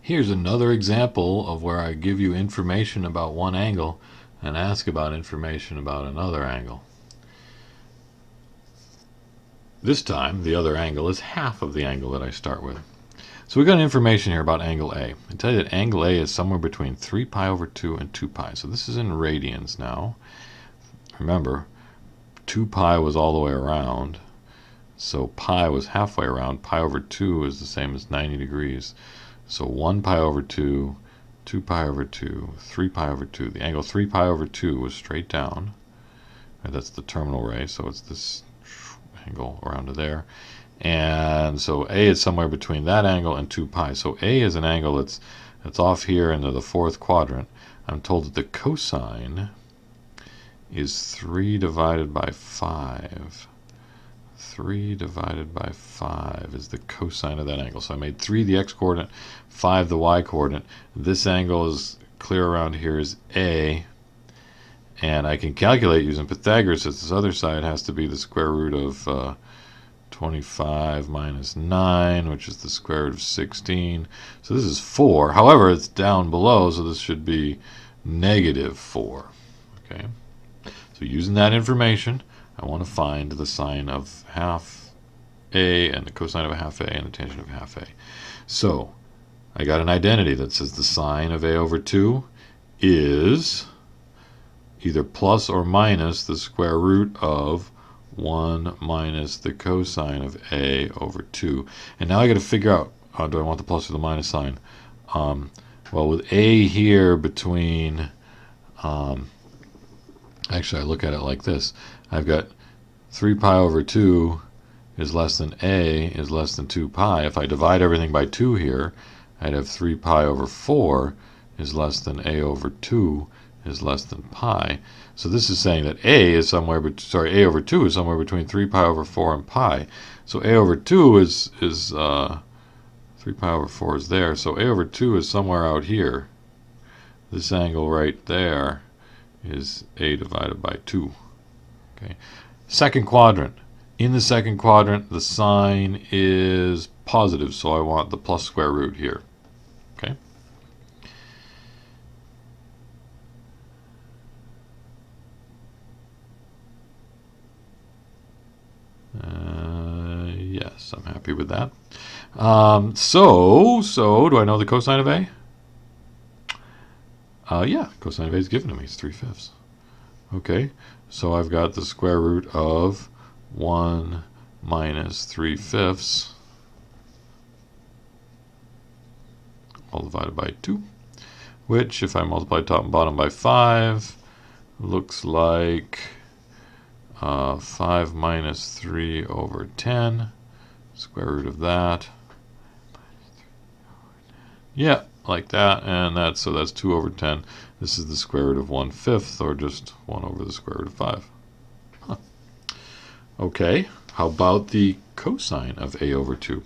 Here's another example of where I give you information about one angle and ask about information about another angle. This time, the other angle is half of the angle that I start with. So we got information here about angle A. I tell you that angle A is somewhere between 3 pi over 2 and 2 pi. So this is in radians now. Remember, 2 pi was all the way around. So pi was halfway around. Pi over 2 is the same as 90 degrees. So 1 pi over 2, 2 pi over 2, 3 pi over 2. The angle 3 pi over 2 was straight down. Right, that's the terminal ray, so it's this angle around to there. And so A is somewhere between that angle and 2 pi. So A is an angle that's off here into the fourth quadrant. I'm told that the cosine is 3 divided by 5. 3 divided by 5 is the cosine of that angle. So I made 3 the x-coordinate, 5 the y-coordinate. This angle is clear around here is A. And I can calculate using Pythagoras that this other side has to be the square root of 25 minus 9, which is the square root of 16. So this is 4. However, it's down below, so this should be negative 4. Okay. So using that information, I want to find the sine of half A and the cosine of a half A and the tangent of half A. So I got an identity that says the sine of A over 2 is either plus or minus the square root of 1 minus the cosine of A over 2. And now I got to figure out, do I want the plus or the minus sign? Well, with A here between, actually I look at it like this. I've got 3 pi over 2 is less than A is less than 2 pi. If I divide everything by 2 here, I'd have 3 pi over 4 is less than A over 2 is less than pi. So this is saying that A is somewhere, A over 2 is somewhere between 3 pi over 4 and pi. So A over 2 is 3 pi over 4 is there. So A over 2 is somewhere out here. This angle right there is A divided by 2. Okay. Second quadrant. In the second quadrant, the sign is positive, so I want the plus square root here. Okay. Yes, I'm happy with that. So do I know the cosine of A? Yeah, cosine of A is given to me. It's 3/5. Okay, so I've got the square root of 1 minus 3/5 all divided by 2, which, if I multiply top and bottom by 5, looks like 5 minus 3 over 10, square root of that. Yeah, like that, and that's 2 over 10. This is the square root of 1/5, or just 1 over the square root of 5. Huh. Okay, how about the cosine of A over 2?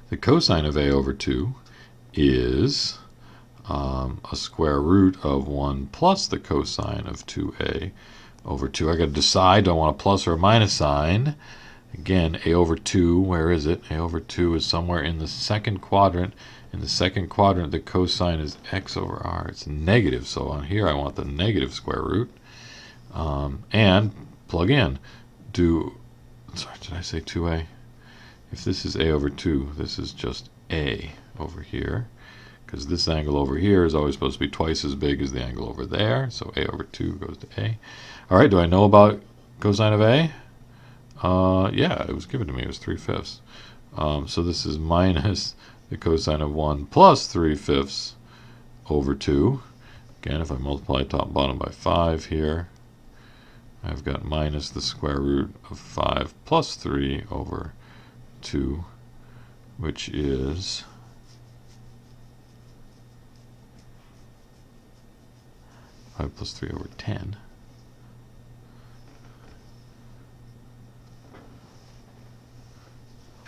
The cosine of A over 2 is a square root of 1 plus the cosine of 2A over 2. I got to decide, do I want a plus or a minus sign? Again, A over 2, where is it? A over 2 is somewhere in the second quadrant. In the second quadrant, the cosine is x over r. It's negative, so on here I want the negative square root. And plug in. Sorry, did I say 2a? If this is a over 2, this is just a over here, because this angle over here is always supposed to be twice as big as the angle over there, so a over 2 goes to a. All right, do I know about cosine of a? Yeah, it was given to me. It was 3/5. So this is minus the cosine of 1 plus 3/5 over 2. Again, if I multiply top and bottom by 5 here, I've got minus the square root of 5 plus 3 over 2, which is 5 plus 3 over 10.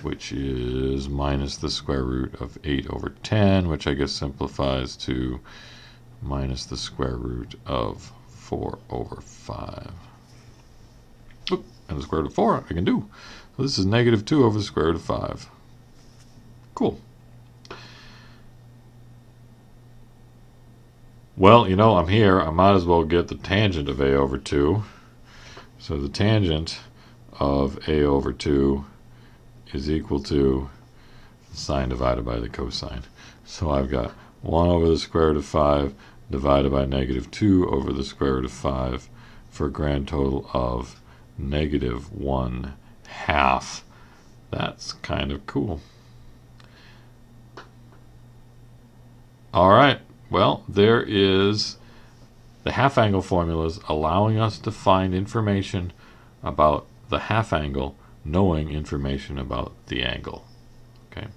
Which is minus the square root of 8 over 10, which I guess simplifies to minus the square root of 4 over 5. Oop, and the square root of 4 I can do. So this is negative 2 over the square root of 5. Cool. Well, you know, I'm here. I might as well get the tangent of a over 2. So the tangent of a over 2 is equal to the sine divided by the cosine. So I've got 1 over the square root of 5 divided by negative 2 over the square root of 5 for a grand total of negative 1/2. That's kind of cool. All right, well, there is the half angle formulas allowing us to find information about the half angle, knowing information about the angle. Okay.